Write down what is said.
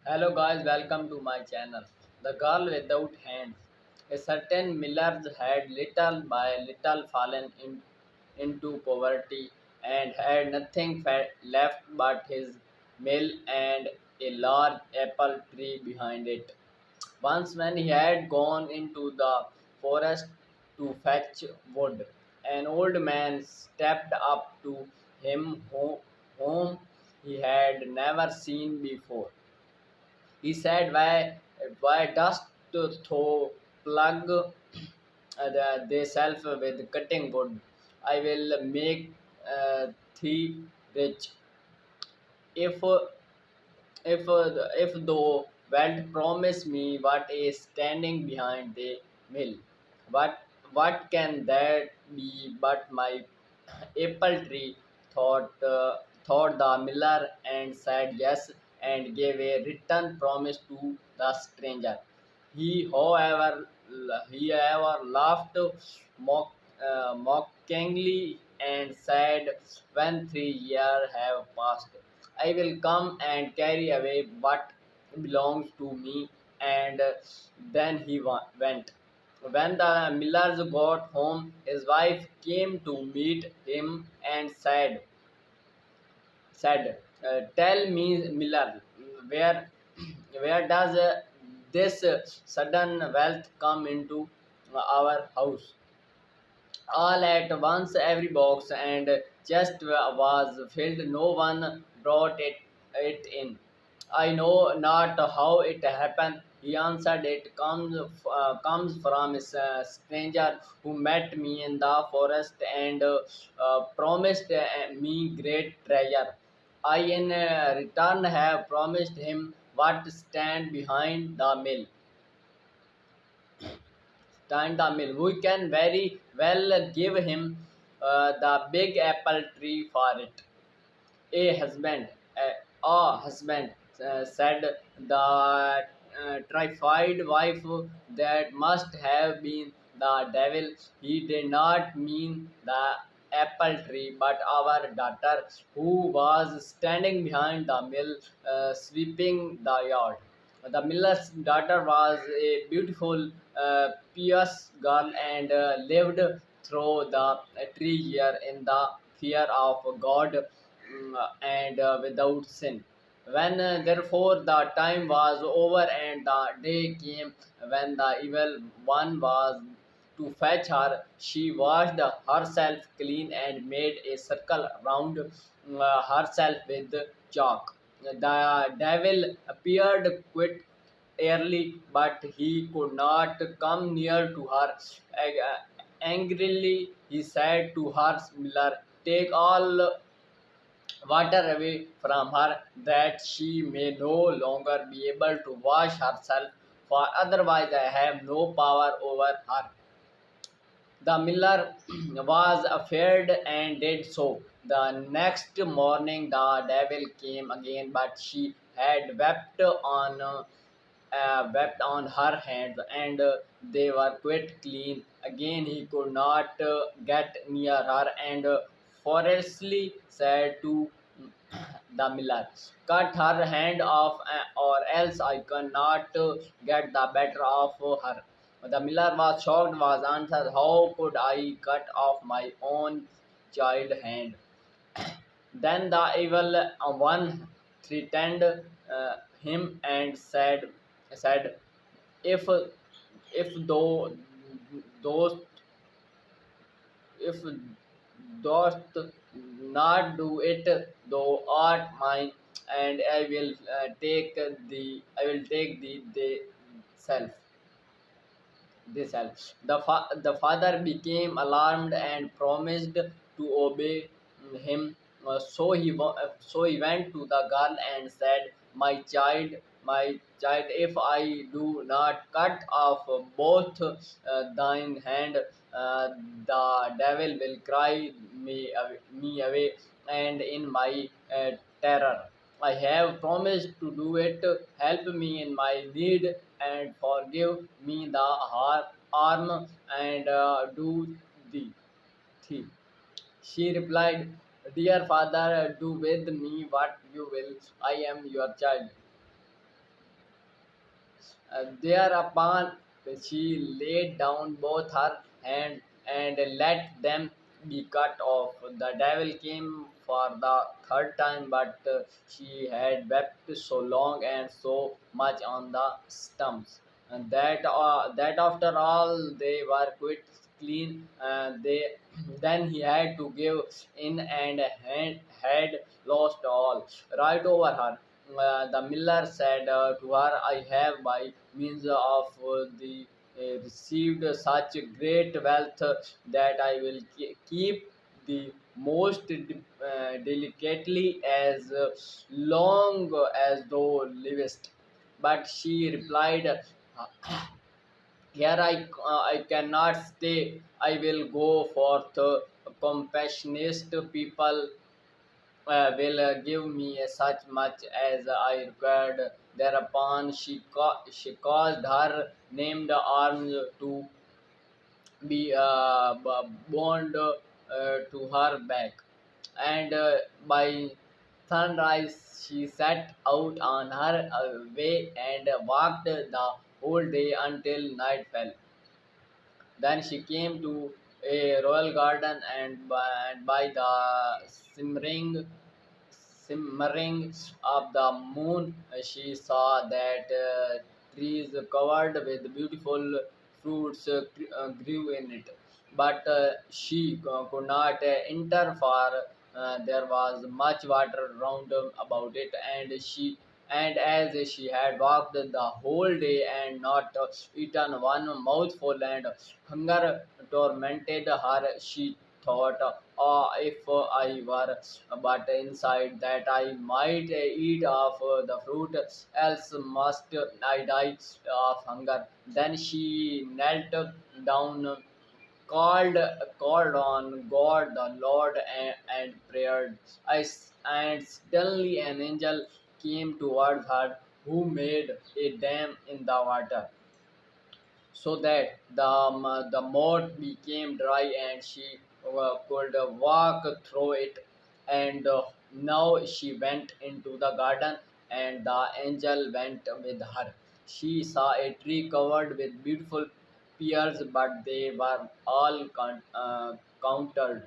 Hello guys, welcome to my channel. The girl without hands. A certain Miller's had little by little into poverty and had nothing left but his mill and a large apple tree behind it. Once, when he had gone into the forest to fetch wood, an old man stepped up to him whom he had never seen before. He said, why dost thou plug thyself with cutting wood? I will make thee rich. If if thou wilt promise me what is standing behind the mill, what what can that be but my apple tree? Thought the miller and said yes and gave a written promise to the stranger. He, however, laughed mockingly and said, "When 3 years have passed, I will come and carry away what belongs to me." And then he went. When the millers got home, his wife came to meet him and said, "Tell me, Miller, where where does this sudden wealth come into our house?" All at once, every box and chest was filled. No one brought it in. I know not how it happened. He answered, "It comes from a stranger who met me in the forest and promised me great treasure. I, in return, have promised him what stand behind the mill. We can very well give him the big apple tree for it." A husband, husband, said the terrified wife, "That must have been the devil. He did not mean the apple tree, but our daughter, who was standing behind the mill, sweeping the yard." The miller's daughter was a beautiful, pious girl and lived through the 3 years in the fear of God, and without sin. When therefore the time was over and the day came when the evil one was to fetch her, she washed herself clean and made a circle round herself with chalk. The devil appeared quite early, but he could not come near to her. Angrily, he said to her miller, "Take all water away from her, that she may no longer be able to wash herself, for otherwise I have no power over her." The miller was afraid and did so. The next morning the devil came again, but she had wept on her hands, and they were quite clean. Again he could not get near her, and furiously said to the miller, "Cut her hand off, or else I cannot get the better of her." The miller was shocked, was answered, "How could I cut off my own child hand?" Then the evil one threatened him and said, "If those if dost not do it, thou art mine, and I will take thee self." The father became alarmed and promised to obey him. So he went to the girl and said, my child, if I do not cut off both thine hand, the devil will cry me away, and in my terror I have promised to do it. Help me in my need and forgive me the harm and do thee. thee." She replied, "Dear father, do with me what you will. I am your child." Thereupon she laid down both her hands and let them be cut off. The devil came for the third time, but she had wept so long and so much on the stumps, and that after all they were quite clean. They then he had to give in and had lost all right over her. The miller said to her, I have by means of the received such great wealth that I will keep the most delicately as long as thou livest. But she replied, here I cannot stay. I will go forth. Compassionate people will give me such much as I required. Thereupon she caused her named arms to be bound to her back, and by sunrise she set out on her way and walked the whole day until night fell. Then she came to a royal garden, and by the simmering of the moon, she saw that trees covered with beautiful fruits grew in it. But she could not enter, for there was much water round about it, and as she had walked the whole day and not eaten one mouthful, and hunger tormented her, she thought, if I were but inside, that I might eat of the fruit, else must I die of hunger. Then she knelt down, called called on God the Lord, and prayed. And suddenly an angel came towards her, who made a dam in the water, so that the moat became dry, and she could walk through it. And now she went into the garden, and the angel went with her. She saw a tree covered with beautiful pears, but they were all countered.